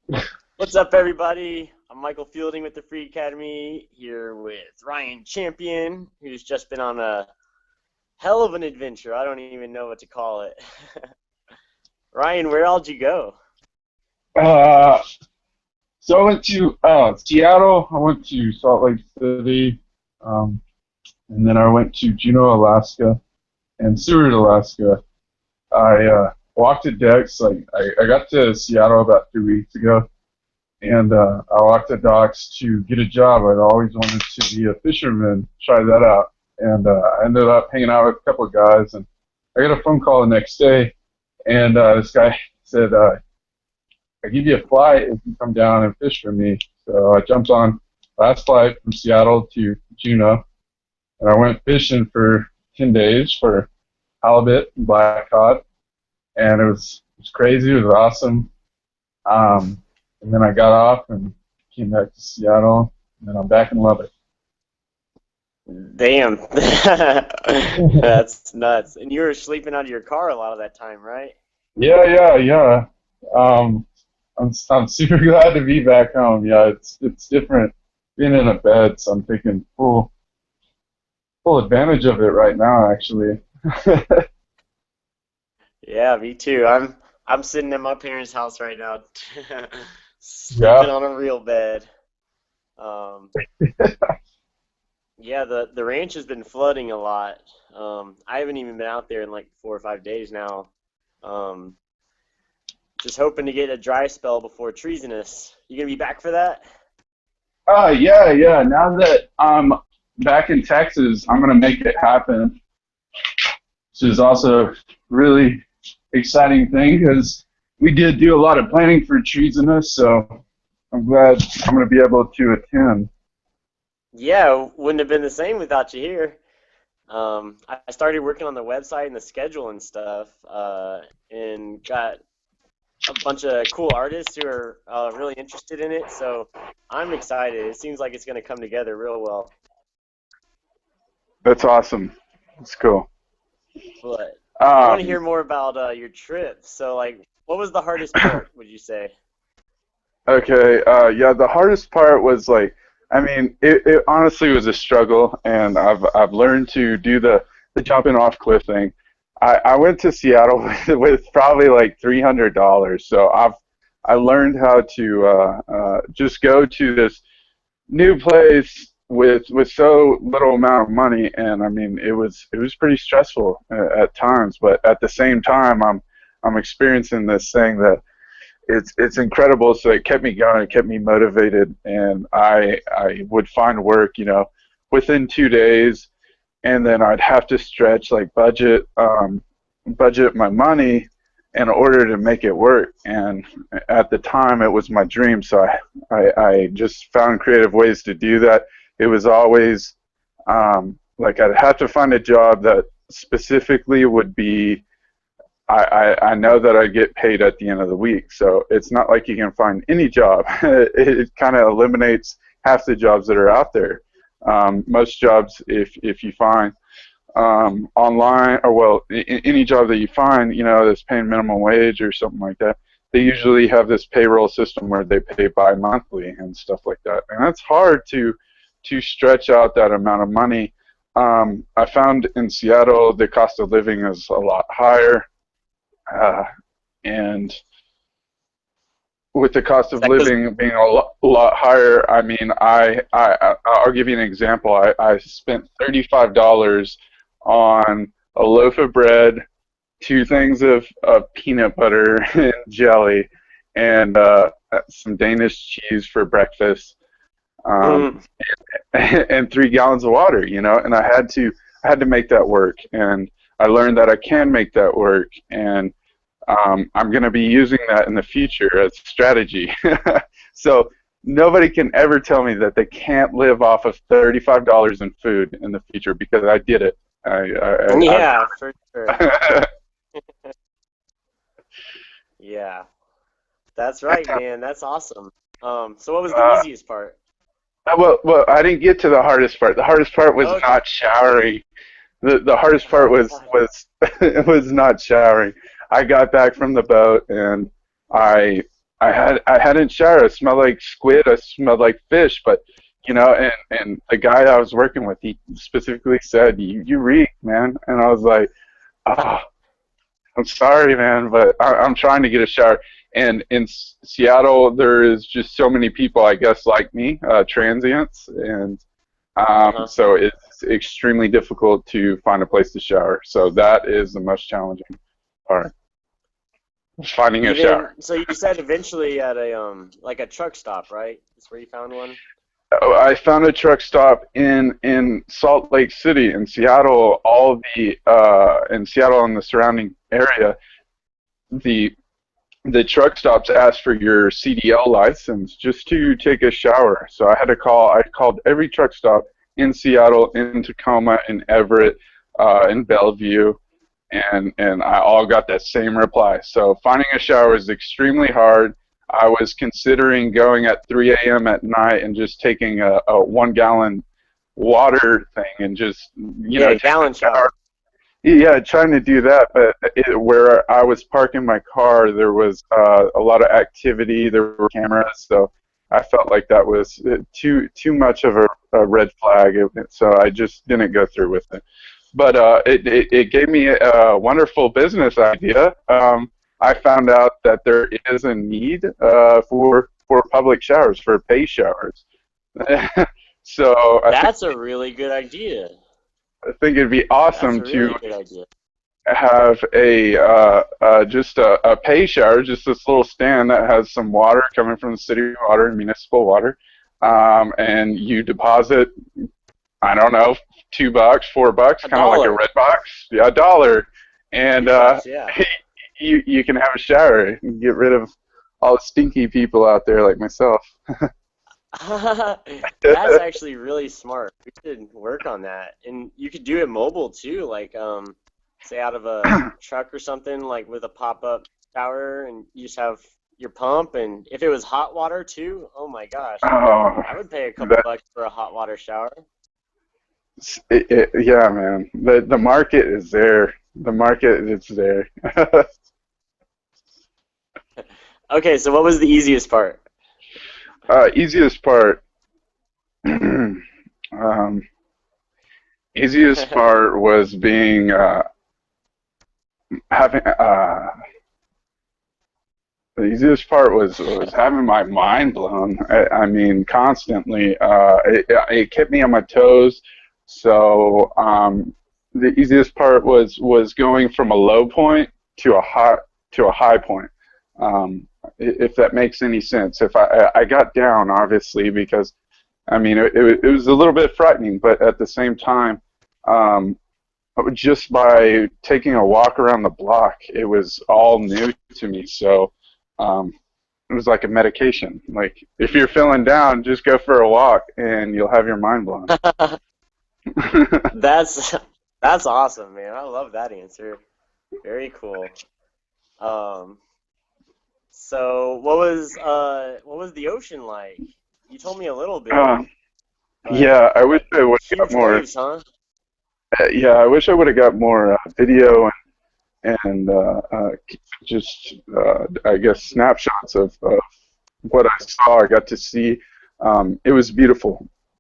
What's up, everybody? I'm Michael Fielding with the Free Academy here with Ryan Champion, who's just been on a hell of an adventure. I don't even know what to call it. Ryan, where all would you go? Uh, so I went to Seattle. I went to Salt Lake City, um, and then I went to Juneau, Alaska, and Seward, Alaska. I walked the decks. I got to Seattle about 2 weeks ago, and I walked the docks to get a job. I'd always wanted to be a fisherman. Try that out, and I ended up hanging out with a couple of guys, and I got a phone call the next day, and this guy said, I give you a flight if you come down and fish for me. So I jumped on last flight from Seattle to Juneau, and I went fishing for 10 days for halibut and black cod, and it was crazy. It was awesome. And then I got off and came back to Seattle, and then I'm back in Lubbock. Damn. That's nuts. And you were sleeping out of your car a lot of that time, right? Yeah, yeah, yeah. Um, I'm super glad to be back home. Yeah, it's different being in a bed, so I'm taking full advantage of it right now, actually. Yeah, me too. I'm sitting at my parents' house right now, sleeping Yeah. on a real bed. Um, Yeah, the ranch has been flooding a lot. I haven't even been out there in like 4 or 5 days now. Um, just hoping to get a dry spell before treasonous. You gonna be back for that? Yeah, yeah. Now that I'm back in Texas, I'm gonna make it happen. Which is also really exciting thing because we did do a lot of planning for treasonous, so I'm glad I'm gonna be able to attend. Yeah, wouldn't have been the same without you here. I started working on the website and the schedule and stuff, and got a bunch of cool artists who are really interested in it. So I'm excited. It seems like it's gonna come together real well. That's awesome. That's cool. But I want to Um, hear more about your trip. So, like, what was the hardest part, would you say? okay. Yeah, the hardest part was I mean, it honestly was a struggle, and I've learned to do the jumping off cliff thing. I went to Seattle with probably like $300, so I learned how to just go to this new place with so little amount of money, and I mean it was pretty stressful at times, but at the same time I'm experiencing this thing that it's incredible. So it kept me going, it kept me motivated, and I would find work, within 2 days, and then I'd have to stretch like budget my money in order to make it work. And at the time, it was my dream, so I just found creative ways to do that. It was always like I'd have to find a job that specifically would be I know that I get paid at the end of the week, so it's not like you can find any job. It kind of eliminates half the jobs that are out there. Most jobs, if you find online, or well, any job that you find, that's paying minimum wage or something like that, they usually have this payroll system where they pay bi-monthly and stuff like that, and that's hard to stretch out that amount of money. I found in Seattle the cost of living is a lot higher, uh, and with the cost Is of that because living being a lot higher, I mean, I'll give you an example. I spent $35 on a loaf of bread, two things of peanut butter and jelly, and some Danish cheese for breakfast, um, mm, and 3 gallons of water. And I had to make that work, and I learned that I can make that work, and I'm going to be using that in the future as strategy. So nobody can ever tell me that they can't live off of $35 in food in the future because I did it. I've yeah, for sure. Yeah, that's right, man. That's awesome. So what was the uh, easiest part? well, I didn't get to the hardest part. The hardest part was Okay. not showering. The hardest part Oh, was was not showering. I got back from the boat, and I I hadn't showered. I smelled like squid. I smelled like fish. But and the guy I was working with, he specifically said, "You reek, man." And I was like, "Ah, I'm sorry, man, but I'm trying to get a shower." And in Seattle, there is just so many people, I guess, like me, transients, and Uh-huh. so it's extremely difficult to find a place to shower. So that is the most challenging part, finding a shower. Even so, you said eventually at a like a truck stop, right? That's where you found one. I found a truck stop in Salt Lake City in Seattle. All the in Seattle and the surrounding area, the the truck stops ask for your CDL license just to take a shower. So I had to call. I called every truck stop in Seattle, in Tacoma, in Everett, in Bellevue, and I all got that same reply. So finding a shower is extremely hard. I was considering going at 3 a.m. at night and just taking a 1 gallon water thing and just Yeah, taking gallon a shower. shower. Yeah, trying to do that, but where I was parking my car, there was a lot of activity. There were cameras, so I felt like that was too much of a red flag. So I just didn't go through with it. But it gave me a wonderful business idea. I found out that there is a need for public showers, for pay showers. So That's a really good idea. I think it'd be That's awesome a to really good idea. have a just a pay shower, just this little stand that has some water coming from the city water and municipal water, and you deposit, I don't know, $2, $4, A kind of like a dollar. red box, yeah, $1, and $2, yeah. you can have a shower and get rid of all the stinky people out there like myself. That's actually really smart. We should work on that. And you could do it mobile too, like say out of a truck or something, like with a pop-up shower and you just have your pump and if it was hot water too, oh my gosh. Oh, I would pay a couple that bucks for a hot water shower. yeah, man. The market is there. The market is there. Okay, so what was the easiest part? Easiest part. um, Easiest part was being having the easiest part was having my mind blown. I mean, constantly. It kept me on my toes. So the easiest part was going from a low point to a high point. If that makes any sense. If I got down, obviously, because I mean it was a little bit frightening, but at the same time, um, just by taking a walk around the block, it was all new to me. So um, it was like a medication. Like if you're feeling down, just go for a walk, and you'll have your mind blown. That's that's awesome, man. I love that answer. Very cool. Um, so what was the ocean like? You told me a little bit, um, but yeah, I wish I would have got huge more. waves, huh? Yeah, I wish I would have got more video and just I guess snapshots of what I saw. I got to see. It was beautiful.